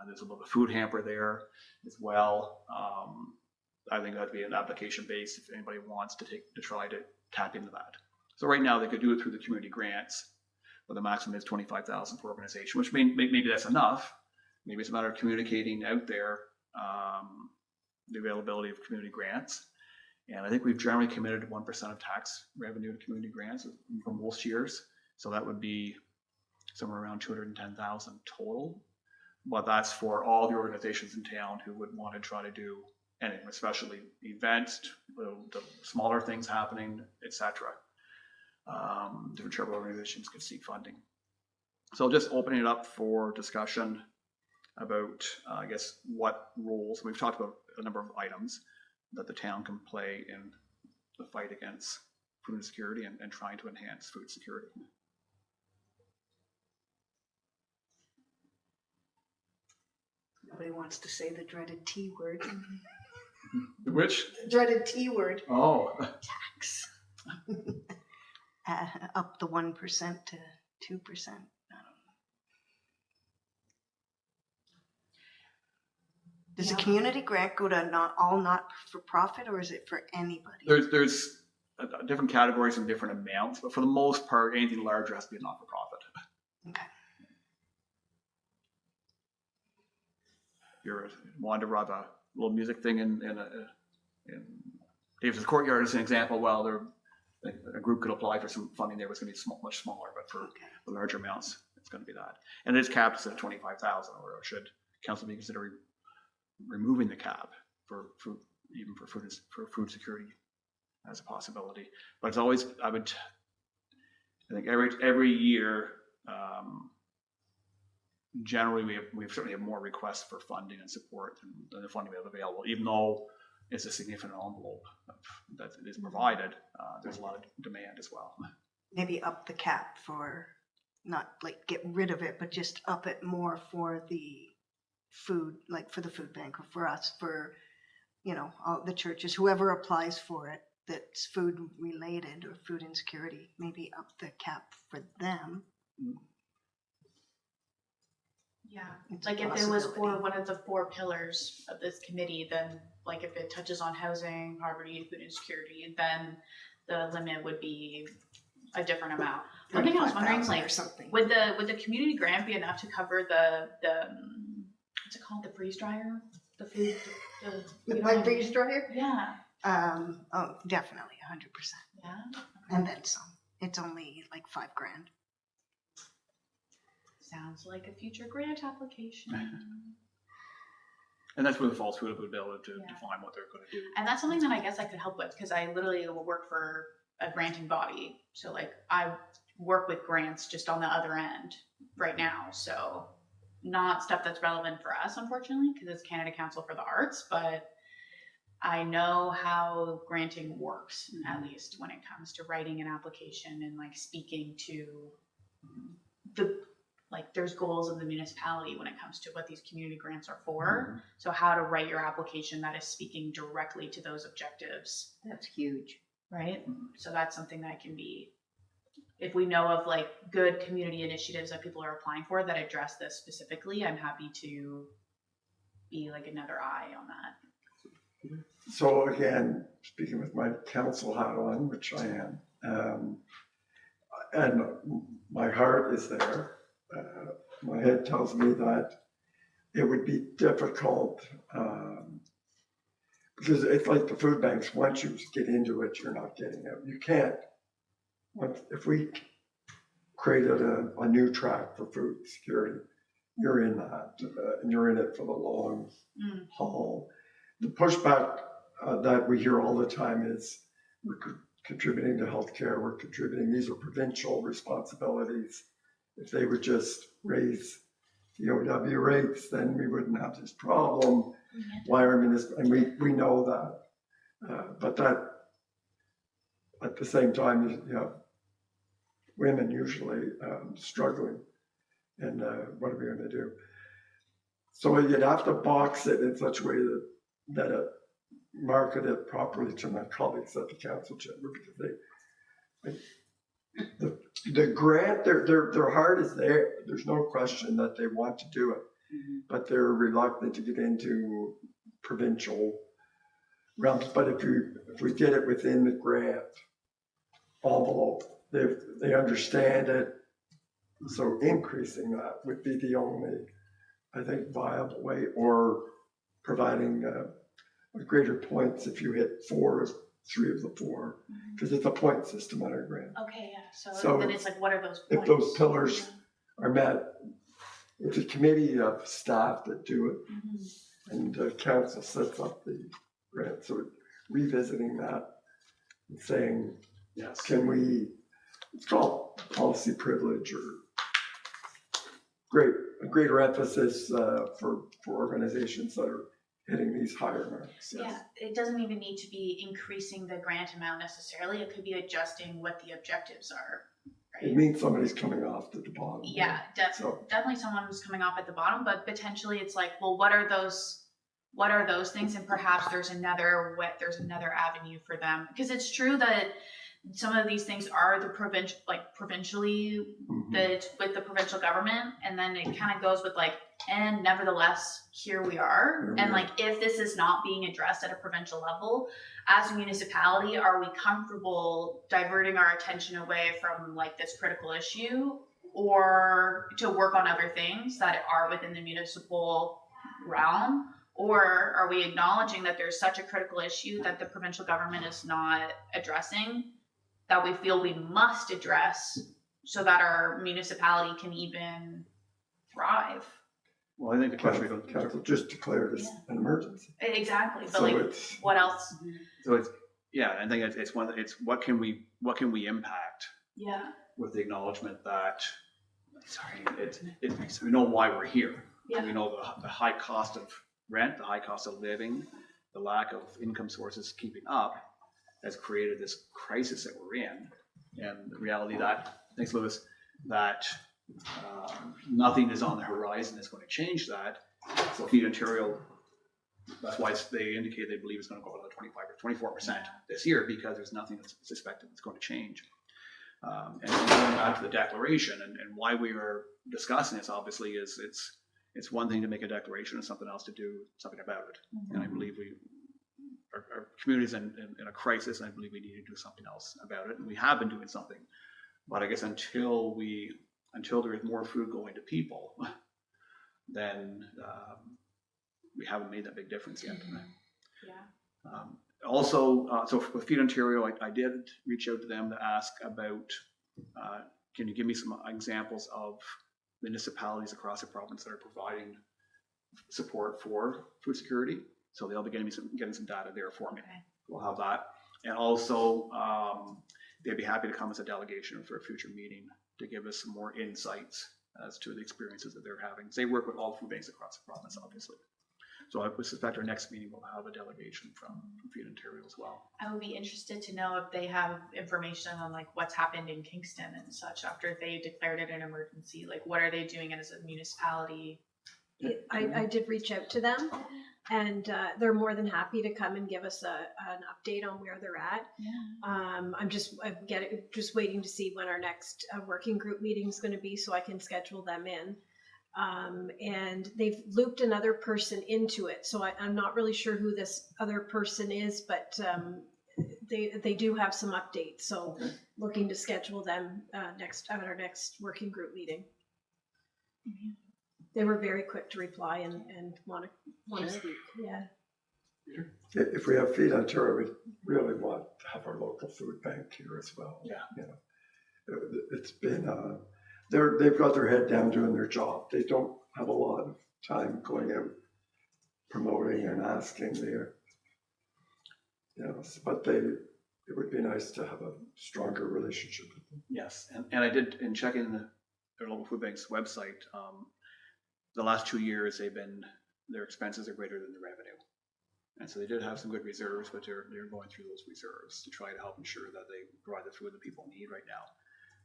Speaker 2: There's a little food hamper there as well. I think that'd be an application based if anybody wants to try to tap into that. So right now they could do it through the community grants, but the maximum is 25,000 per organization, which maybe that's enough. Maybe it's a matter of communicating out there the availability of community grants. And I think we've generally committed 1% of tax revenue to community grants for most years. So that would be somewhere around 210,000 total. But that's for all the organizations in town who would want to try to do anything, especially events, the smaller things happening, etc. Different charitable organizations could seek funding. So just opening it up for discussion about, I guess, what roles, we've talked about a number of items that the town can play in the fight against food insecurity and trying to enhance food security.
Speaker 6: Nobody wants to say the dreaded T word.
Speaker 2: Which?
Speaker 6: The dreaded T word.
Speaker 2: Oh.
Speaker 6: Tax. Up the 1% to 2%. Does the community grant go to not for profit, or is it for anybody?
Speaker 2: There's different categories and different amounts, but for the most part, anything larger has to be a not-for-profit.
Speaker 6: Okay.
Speaker 2: If you wanted to run a little music thing in Davis's Courtyard as an example, well, a group could apply for some funding there. It was going to be much smaller, but for the larger amounts, it's going to be that. And it is capped at 25,000, or should council be considering removing the cap for food security as a possibility? But it's always, I think every year, generally we certainly have more requests for funding and support than the funding we have available, even though it's a significant envelope that is provided. There's a lot of demand as well.
Speaker 6: Maybe up the cap for, not like get rid of it, but just up it more for the food, like for the food bank, or for us, for, all the churches, whoever applies for it, that's food related or food insecurity, maybe up the cap for them.
Speaker 5: Yeah,
Speaker 6: It's a
Speaker 5: like if it was for
Speaker 6: possibility.
Speaker 5: one of the 4 pillars of this committee, then like if it touches on housing, poverty, food insecurity, then the limit would be a different amount. One thing I was wondering,
Speaker 6: 35,000 or
Speaker 5: like,
Speaker 6: something.
Speaker 5: would the community grant be enough to cover the what's it called, the freeze dryer, the food,
Speaker 6: The
Speaker 5: you know
Speaker 6: pipe
Speaker 5: what I mean?
Speaker 6: freeze dryer?
Speaker 5: Yeah,
Speaker 6: Oh, definitely, 100%.
Speaker 5: yeah.
Speaker 6: And then some. It's only like $5,000.
Speaker 5: Sounds like a future grant application.
Speaker 2: And that's where the Falls Food would be able to
Speaker 5: Yeah.
Speaker 2: define what they're going to do.
Speaker 5: And that's something that I guess I could help with because I literally will work for a granting body. So like I work with grants just on the other end right now. So not stuff that's relevant for us, unfortunately, because it's Canada Council for the Arts, but I know how granting works, at least when it comes to writing an application and like speaking to the, like there's goals of the municipality when it comes to what these community grants are for. So how to write your application that is speaking directly to those objectives,
Speaker 7: That's huge.
Speaker 5: right? So that's something that can be, if we know of like good community initiatives that people are applying for that address this specifically, I'm happy to be like another eye on that.
Speaker 3: So again, speaking with my council hat on, which I am, and my heart is there. My head tells me that it would be difficult because it's like the food banks. Once you get into it, you're not getting out. You can't. If we created a new track for food security, you're in that, and you're in it for the long haul. The pushback that we hear all the time is we're contributing to healthcare, we're contributing, these are provincial responsibilities. If they would just raise the OW rates, then we wouldn't have this problem. Why are and we know that. But that, at the same time, you have women usually struggling. And what are we going to do? So you'd have to box it in such a way that it market it properly to my colleagues at the council chamber, because the grant, their heart is there. There's no question that they want to do it, but they're reluctant to get into provincial realms. But if we get it within the grant envelope, they understand it. So increasing that would be the only, I think, viable way, or providing greater points if you hit 3 of the 4, because it's a point system on our grant.
Speaker 5: Okay, yeah.
Speaker 3: So
Speaker 5: then it's like, what are those
Speaker 3: If
Speaker 5: points?
Speaker 3: those pillars are met, it's a committee of staff that do it, and the council sets up the grant. So revisiting that and saying,
Speaker 2: Yes.
Speaker 3: can we, it's called policy privilege, or a greater emphasis for organizations that are hitting these higher marks. Yes.
Speaker 5: Yeah, it doesn't even need to be increasing the grant amount necessarily. It could be adjusting what the objectives are,
Speaker 3: It
Speaker 5: right?
Speaker 3: means somebody's coming off to the bottom.
Speaker 5: Yeah,
Speaker 3: So
Speaker 5: definitely someone who's coming off at the bottom, but potentially it's like, well, what are those things? And perhaps there's another avenue for them. Because it's true that some of these things are the provincially that with the provincial government, and then it kind of goes with like, and nevertheless, here we are.
Speaker 3: Here we
Speaker 5: And
Speaker 3: are.
Speaker 5: like, if this is not being addressed at a provincial level, as a municipality, are we comfortable diverting our attention away from like this critical issue, or to work on other things that are within the municipal realm? Or are we acknowledging that there's such a critical issue that the provincial government is not addressing, that we feel we must address so that our municipality can even thrive?
Speaker 2: Well, I think the question goes,
Speaker 3: council just declared this an emergency.
Speaker 5: Exactly, but
Speaker 3: So
Speaker 5: like,
Speaker 3: it's,
Speaker 5: what else?
Speaker 2: so it's, yeah, I think it's what can we impact
Speaker 5: Yeah,
Speaker 2: with the acknowledgement that, we know why we're here.
Speaker 5: Yeah.
Speaker 2: We know the high cost of rent, the high cost of living, the lack of income sources keeping up has created this crisis that we're in. And the reality that, thanks Louis, that nothing is on the horizon that's going to change that. So Feed Ontario That's why they indicate they believe it's going to go up to 25 or 24% this year, because there's nothing that's suspected that's going to change. And going back to the declaration and why we are discussing this, obviously, is it's one thing to make a declaration and something else to do something about it. And I believe our community's in a crisis, and I believe we need to do something else about it. And we have been doing something, but I guess until there is more food going to people, then we haven't made that big difference yet.
Speaker 5: Yeah.
Speaker 2: Also, so with Feed Ontario, I did reach out to them to ask about, can you give me some examples of municipalities across the province that are providing support for food security? So they'll be getting some data there for me.
Speaker 5: Okay.
Speaker 2: We'll have that. And also, they'd be happy to come as a delegation for a future meeting to give us some more insights as to the experiences that they're having. They work with all food banks across the province, obviously. So I would suspect our next meeting will have a delegation from Feed Ontario as well.
Speaker 5: I would be interested to know if they have information on like what's happened in Kingston and such after they declared it an emergency. Like, what are they doing as a municipality?
Speaker 1: I did reach out to them, and they're more than happy to come and give us an update on where they're at.
Speaker 5: Yeah.
Speaker 1: I'm just waiting to see when our next working group meeting is going to be, so I can schedule them in. And they've looped another person into it, so I'm not really sure who this other person is, but they do have some updates. So looking to schedule them at our next working group meeting.
Speaker 5: Mm-hmm.
Speaker 1: They were very quick to reply and want to speak. Yeah.
Speaker 3: If we have Feed Ontario, we really want to have our local food bank here as well.
Speaker 2: Yeah.
Speaker 3: You know, it's been, they've got their head down doing their job. They don't have a lot of time going out promoting and asking there. You know, but it would be nice to have a stronger relationship with them.
Speaker 2: Yes, and I did, in checking their local food bank's website, the last 2 years their expenses are greater than the revenue. And so they did have some good reserves, but they're going through those reserves to try to help ensure that they provide the food that people need right now.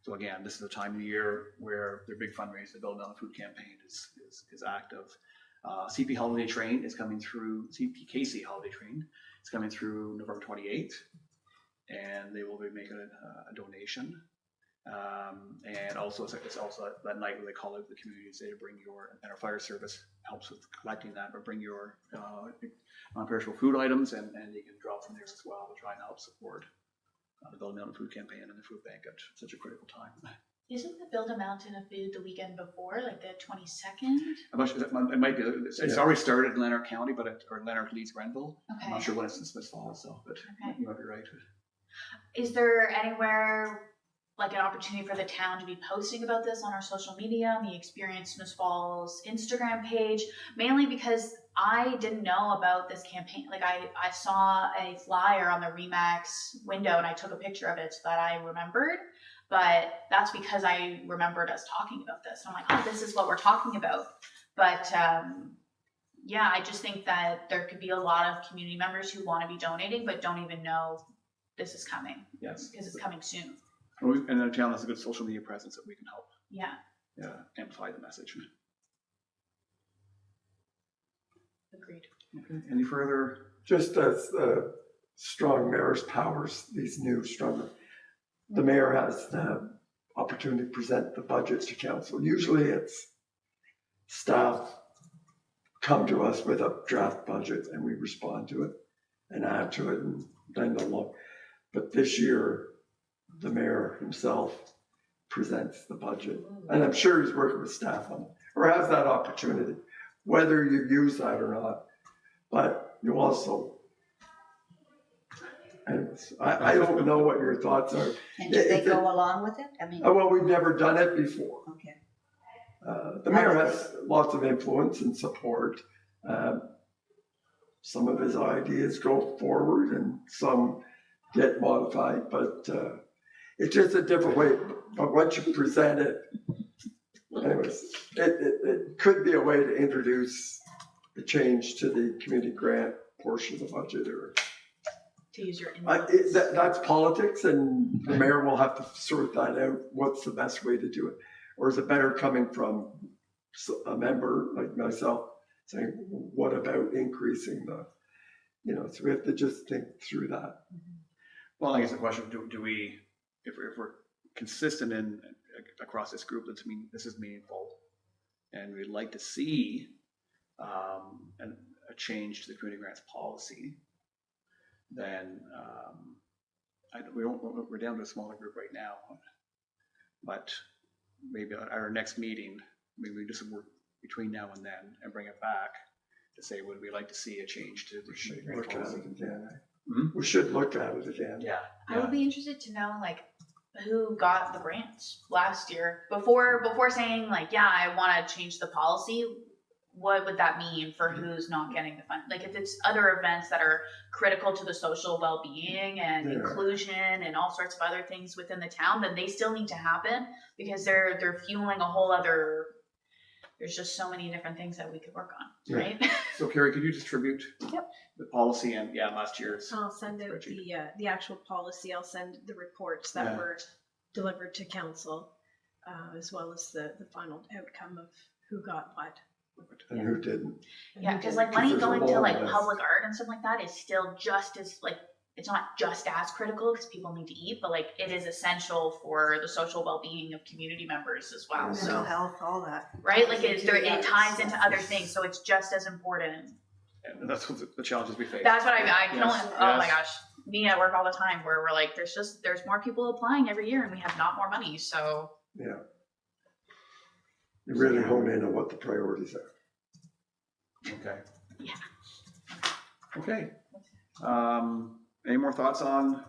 Speaker 2: So again, this is the time of the year where their big fundraiser, the Build Down the Food campaign, is active. CP Holiday Train is coming through, CPKC Holiday Train is coming through November 28th, and they will be making a donation. And also it's also that night where they call out the community and say to bring and our fire service helps with collecting that, but bring your non-perishable food items, and you can draw from there as well to try and help support the Build a Mountain Food campaign and the food bank at such a critical time.
Speaker 5: Isn't the Build a Mountain of Food the weekend before, like the 22nd?
Speaker 2: I'm not sure, it might be, it's already started in Lanark County, or Lanark, Leeds, Grenville.
Speaker 5: Okay.
Speaker 2: I'm not sure when it's in Smith Falls, so, but
Speaker 5: Okay.
Speaker 2: you might be right.
Speaker 5: Is there anywhere like an opportunity for the town to be posting about this on our social media, on the Experience Smith Falls Instagram page? Mainly because I didn't know about this campaign. Like I saw a flyer on the Remax window and I took a picture of it so that I remembered. But that's because I remembered us talking about this. I'm like, oh, this is what we're talking about. But yeah, I just think that there could be a lot of community members who want to be donating but don't even know this is coming.
Speaker 2: Yes.
Speaker 5: Because it's coming soon.
Speaker 2: And the town has a good social media presence that we can help
Speaker 5: Yeah,
Speaker 2: amplify the message.
Speaker 5: agreed.
Speaker 2: Okay. Any further?
Speaker 3: Just as strong mayor's powers, these new stronger, the mayor has the opportunity to present the budgets to council. Usually it's staff come to us with a draft budget and we respond to it and add to it and then the look. But this year, the mayor himself presents the budget. And I'm sure he's working with staff on it, or has that opportunity, whether you use that or not. But you also, anyways, I don't know what your thoughts are.
Speaker 7: And do they go along with it? I mean,
Speaker 3: Well, we've never done it before.
Speaker 7: okay.
Speaker 3: The mayor has lots of influence and support. Some of his ideas go forward and some get modified, but it's just a different way. But once you present it, anyways, it could be a way to introduce the change to the community grant portion of the budget, or
Speaker 5: To use your influence.
Speaker 3: that's politics, and the mayor will have to sort that out. What's the best way to do it? Or is it better coming from a member like myself saying, what about increasing the, so we have to just think through that.
Speaker 2: Well, I guess the question, do we, if we're consistent in, across this group, this is meaningful, and we'd like to see a change to the community grants policy, then we're down to a smaller group right now, but maybe at our next meeting, maybe we do some work between now and then and bring it back to say, would we like to see a change to the community grants
Speaker 3: Look at
Speaker 2: policy?
Speaker 3: it again.
Speaker 2: Hmm?
Speaker 3: We should look at it again.
Speaker 2: Yeah.
Speaker 5: I would be interested to know like who got the grants last year before saying like, yeah, I want to change the policy. What would that mean for who's not getting the fund? Like if it's other events that are critical to the social well-being and
Speaker 3: Yeah.
Speaker 5: inclusion and all sorts of other things within the town, then they still need to happen because they're fueling a whole other. There's just so many different things that we could work on,
Speaker 3: Yeah.
Speaker 5: right?
Speaker 2: So Carrie, could you distribute
Speaker 1: Yep.
Speaker 2: the policy and last year's?
Speaker 1: I'll send out the actual policy. I'll send the reports that
Speaker 2: Yeah.
Speaker 1: were delivered to council, as well as the final outcome of who got what.
Speaker 3: And who didn't?
Speaker 1: and
Speaker 5: Yeah,
Speaker 1: who
Speaker 5: because
Speaker 1: didn't.
Speaker 5: like money
Speaker 3: There's a
Speaker 5: going to
Speaker 3: lot
Speaker 5: like
Speaker 3: of us.
Speaker 5: public art and stuff like that is still just as like it's not just as critical because people need to eat, but like it is essential for the social well-being of community members as well.
Speaker 6: Mental
Speaker 5: So
Speaker 6: health, all that.
Speaker 5: right, like it
Speaker 6: Yeah.
Speaker 5: ties into other things, so it's just as important.
Speaker 2: And that's what the challenges we face.
Speaker 5: That's what I can only.
Speaker 2: Yes,
Speaker 5: Oh my
Speaker 2: yes.
Speaker 5: gosh, me at work all the time where we're like, there's more people applying every year and we have not more money. So
Speaker 3: Yeah. You really hone in on what the priorities are.
Speaker 2: Okay.
Speaker 5: Yeah.
Speaker 2: Okay. Any more thoughts on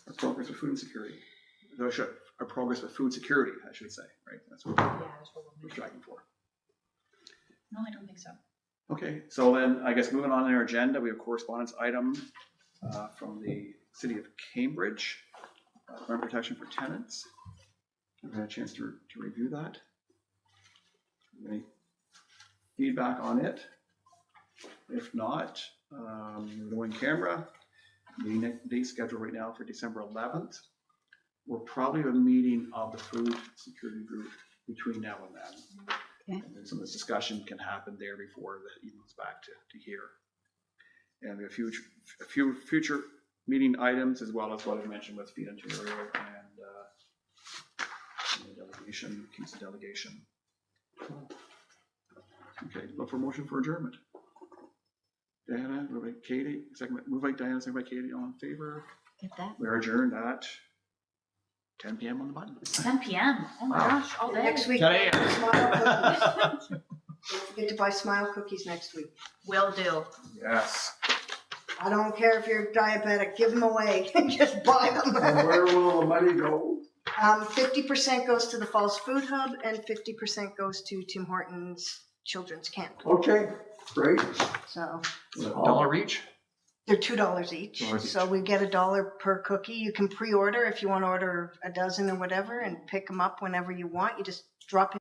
Speaker 2: our progress with food insecurity? Our progress with food security, I should say, right? That's what
Speaker 5: yeah, that's what
Speaker 2: we're striving for.
Speaker 5: No, I don't think so.
Speaker 2: Okay, so then I guess moving on in our agenda, we have correspondence item from the city of Cambridge, rent protection for tenants. I've had a chance to review that. Any feedback on it? If not, we're going camera. The date schedule right now for December 11th. We'll probably have a meeting of the food security group between now and then.
Speaker 7: Okay.
Speaker 2: And then some of this discussion can happen there before the even goes back to here. And we have a few future meeting items as well as what I mentioned with Feed Ontario and the delegation, keeps the delegation. Okay, look for motion for adjournment. Diana, moved by Katie, moved by Diana, second by Katie, all in favor?
Speaker 7: Get that?
Speaker 2: We're adjourned at 10 PM on the button.
Speaker 5: 10 p.m. Oh my
Speaker 2: Wow.
Speaker 5: gosh, all day.
Speaker 6: Next week,
Speaker 2: 10 a.m.
Speaker 6: smile cookies. Don't forget to buy smile cookies next week.
Speaker 5: Will do.
Speaker 2: Yes.
Speaker 6: I don't care if you're diabetic, give them away. Just buy
Speaker 3: And
Speaker 6: them.
Speaker 3: where will the money go?
Speaker 6: 50% goes to the Falls Food Hub and 50% goes to Tim Hortons Children's Camp.
Speaker 3: Okay, great.
Speaker 6: So
Speaker 2: $1 each?
Speaker 6: they're $2 each.
Speaker 2: $2 each.
Speaker 6: So we get $1 per cookie. You can pre-order if you want to order a dozen or whatever and pick them up whenever you want. You just drop